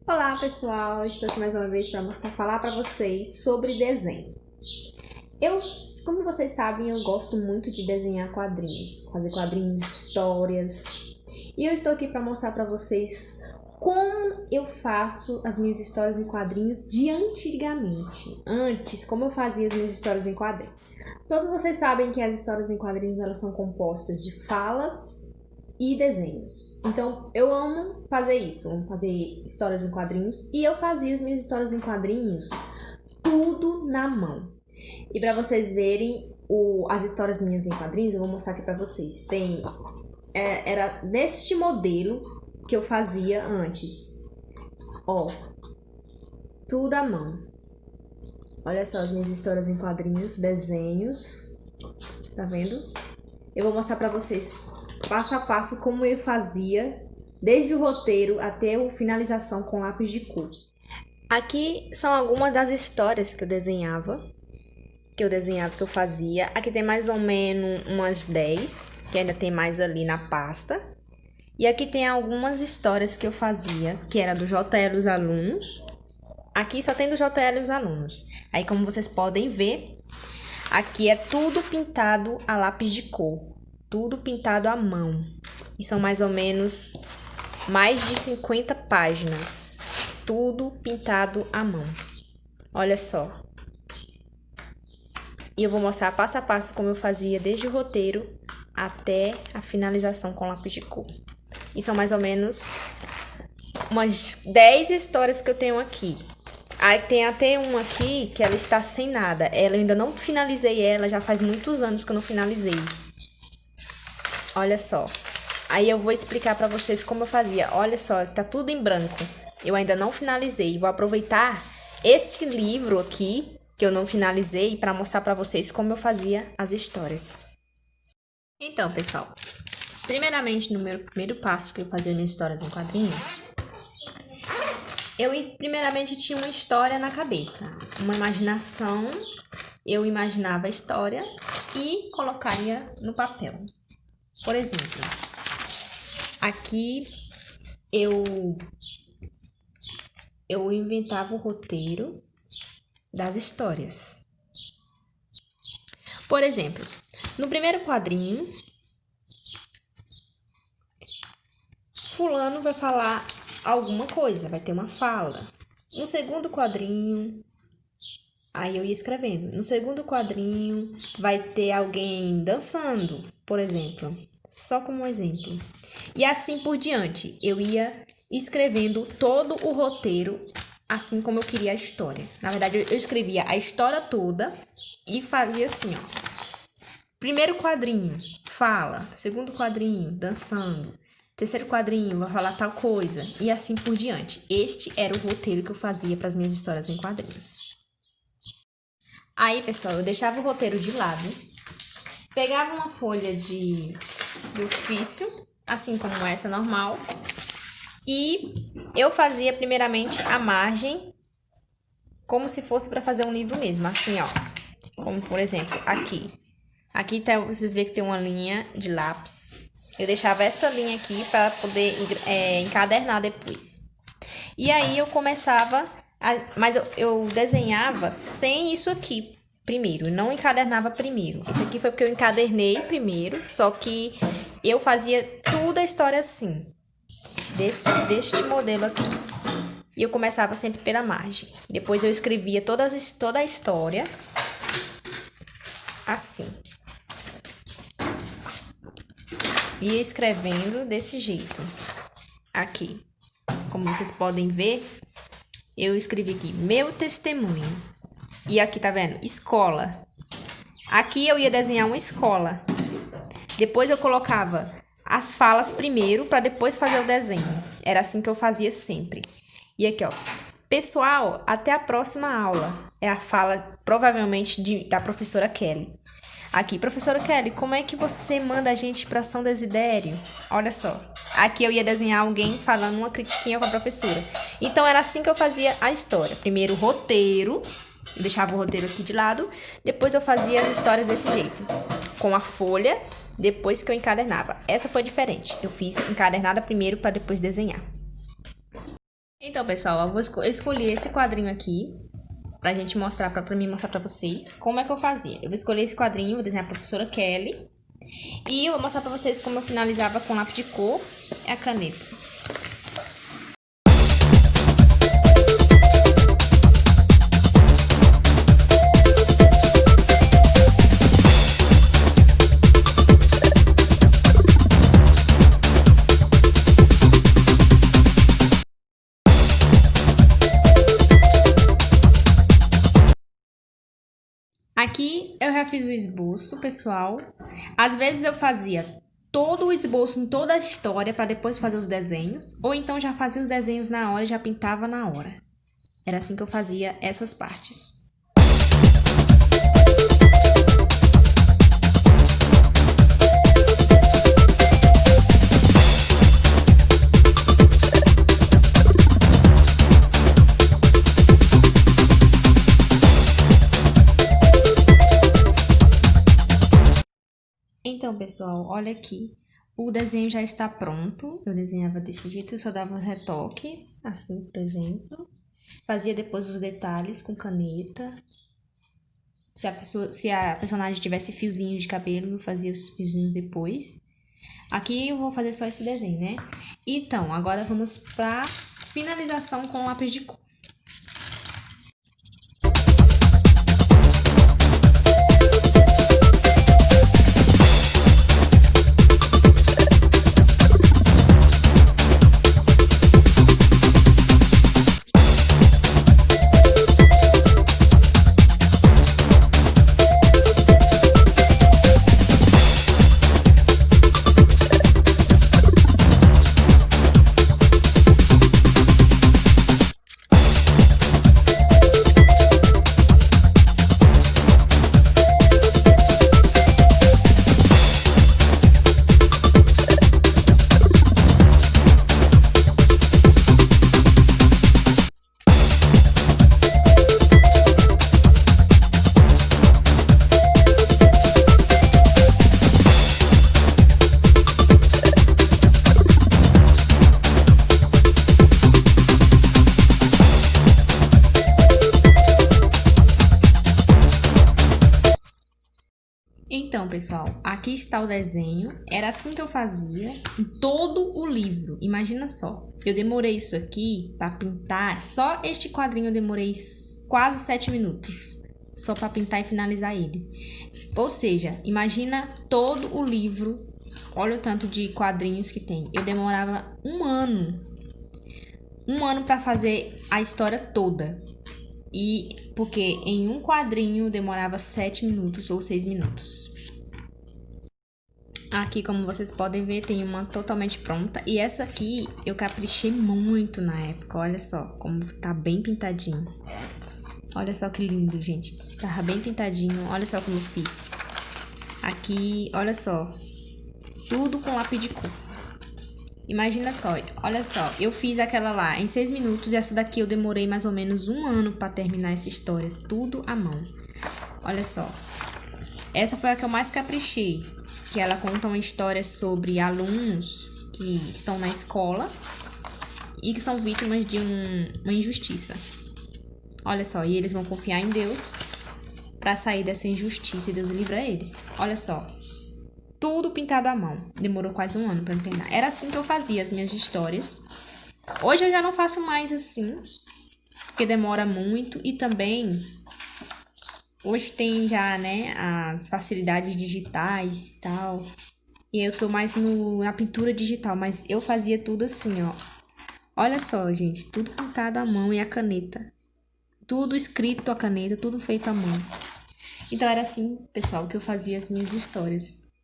Olá pessoal, estou aqui mais uma vez para falar para vocês sobre desenho. Como vocês sabem, eu gosto muito de desenhar quadrinhos, fazer quadrinhos, histórias. E eu estou aqui para mostrar para vocês como eu faço as minhas histórias em quadrinhos de antigamente. Antes, como eu fazia as minhas histórias em quadrinhos. Todos vocês sabem que as histórias em quadrinhos elas são compostas de falas e desenhos. Então, eu amo fazer isso, amo fazer histórias em quadrinhos. E eu fazia as minhas histórias em quadrinhos tudo na mão. E pra vocês verem as histórias minhas em quadrinhos, eu vou mostrar aqui pra vocês. Era deste modelo que eu fazia antes. Ó, tudo à mão. Olha só as minhas histórias em quadrinhos, desenhos. Tá vendo? Eu vou mostrar pra vocês passo a passo como eu fazia, desde o roteiro até a finalização com lápis de cor. Aqui são algumas das histórias que eu desenhava, que eu fazia. Aqui tem mais ou menos umas 10, que ainda tem mais ali na pasta. E aqui tem algumas histórias que eu fazia, que era do JL e os alunos. Aqui só tem do JL e os alunos. Aí, como vocês podem ver, aqui é tudo pintado a lápis de cor. Tudo pintado à mão. E são mais ou menos mais de 50 páginas. Tudo pintado à mão. Olha só. E eu vou mostrar passo a passo como eu fazia desde o roteiro até a finalização com lápis de cor. E são mais ou menos umas 10 histórias que eu tenho aqui. Aí tem até uma aqui que ela está sem nada. Ela eu ainda não finalizei ela, já faz muitos anos que eu não finalizei. Olha só. Aí eu vou explicar pra vocês como eu fazia. Olha só, tá tudo em branco. Eu ainda não finalizei. Vou aproveitar este livro aqui, que eu não finalizei, pra mostrar pra vocês como eu fazia as histórias. Então, pessoal. Primeiramente, no meu primeiro passo que eu fazia minhas histórias em quadrinhos, eu primeiramente tinha uma história na cabeça. Uma imaginação. Eu imaginava a história e colocaria no papel. Por exemplo, aqui eu inventava o roteiro das histórias. Por exemplo, no primeiro quadrinho, fulano vai falar alguma coisa, vai ter uma fala. No segundo quadrinho, aí eu ia escrevendo. No segundo quadrinho, vai ter alguém dançando, por exemplo. Só como um exemplo. E assim por diante. Eu ia escrevendo todo o roteiro, assim como eu queria a história. Na verdade, eu escrevia a história toda e fazia assim, ó. Primeiro quadrinho, fala. Segundo quadrinho, dançando. Terceiro quadrinho, vai falar tal coisa. E assim por diante. Este era o roteiro que eu fazia para as minhas histórias em quadrinhos. Aí, pessoal, eu deixava o roteiro de lado, pegava uma folha de ofício, assim como essa normal, e eu fazia primeiramente a margem, como se fosse para fazer um livro mesmo, assim, ó. Como, por exemplo, aqui. Aqui tá, vocês veem que tem uma linha de lápis. Eu deixava essa linha aqui para poder encadernar depois. E aí eu começava... Mas eu desenhava sem isso aqui primeiro, não encadernava primeiro. Isso aqui foi porque eu encadernei primeiro, só que eu fazia toda a história assim, deste modelo aqui. E eu começava sempre pela margem. Depois eu escrevia toda a história assim. Ia escrevendo desse jeito. Aqui. Como vocês podem ver, eu escrevi aqui, meu testemunho. E aqui, tá vendo? Escola. Aqui eu ia desenhar uma escola. Depois eu colocava as falas primeiro, para depois fazer o desenho. Era assim que eu fazia sempre. E aqui, ó. Pessoal, até a próxima aula. É a fala, provavelmente, da professora Kelly. Aqui, professora Kelly, como é que você manda a gente para São Desidério? Olha só. Aqui eu ia desenhar alguém falando uma critiquinha com a professora. Então, era assim que eu fazia a história. Primeiro, o roteiro. Eu deixava o roteiro aqui de lado. Depois, eu fazia as histórias desse jeito. Com a folha, depois que eu encadernava. Essa foi diferente. Eu fiz encadernada primeiro para depois desenhar. Então, pessoal, eu escolhi esse quadrinho aqui pra gente mostrar, pra mim mostrar pra vocês como é que eu fazia. Eu vou escolher esse quadrinho, vou desenhar a professora Kelly. E eu vou mostrar pra vocês como eu finalizava com lápis de cor e a caneta. Aqui eu já fiz o esboço, pessoal. Às vezes eu fazia todo o esboço em toda a história para depois fazer os desenhos. Ou então já fazia os desenhos na hora e já pintava na hora. Era assim que eu fazia essas partes. Então, pessoal, olha aqui. O desenho já está pronto. Eu desenhava desse jeito, eu só dava uns retoques, assim, por exemplo. Fazia depois os detalhes com caneta. Se a personagem tivesse fiozinho de cabelo, eu fazia os fiozinhos depois. Aqui eu vou fazer só esse desenho, né? Então, agora vamos pra finalização com lápis de cor. Então, pessoal, aqui está o desenho. Era assim que eu fazia em todo o livro. Imagina só. Eu demorei isso aqui para pintar. Só este quadrinho eu demorei quase 7 minutos. Só para pintar e finalizar ele. Ou seja, imagina todo o livro. Olha o tanto de quadrinhos que tem. Eu demorava um ano. Um ano para fazer a história toda. E porque em um quadrinho demorava 7 minutos ou 6 minutos. Aqui, como vocês podem ver, tem uma totalmente pronta. E essa aqui eu caprichei muito na época. Olha só como tá bem pintadinho. Olha só que lindo, gente. Tava bem pintadinho. Olha só como eu fiz. Aqui, olha só. Tudo com lápis de cor. Imagina só, olha só, eu fiz aquela lá em 6 minutos e essa daqui eu demorei mais ou menos um ano para terminar essa história, tudo à mão. Olha só, essa foi a que eu mais caprichei, que ela conta uma história sobre alunos que estão na escola e que são vítimas de uma injustiça. Olha só, e eles vão confiar em Deus para sair dessa injustiça e Deus livra eles. Olha só. Tudo pintado à mão. Demorou quase um ano pra terminar. Era assim que eu fazia as minhas histórias. Hoje eu já não faço mais assim, porque demora muito. E também, hoje tem já, né, as facilidades digitais e tal. E eu tô mais na pintura digital, mas eu fazia tudo assim, ó. Olha só, gente, tudo pintado à mão e a caneta. Tudo escrito à caneta, tudo feito à mão. Então era assim, pessoal, que eu fazia as minhas histórias.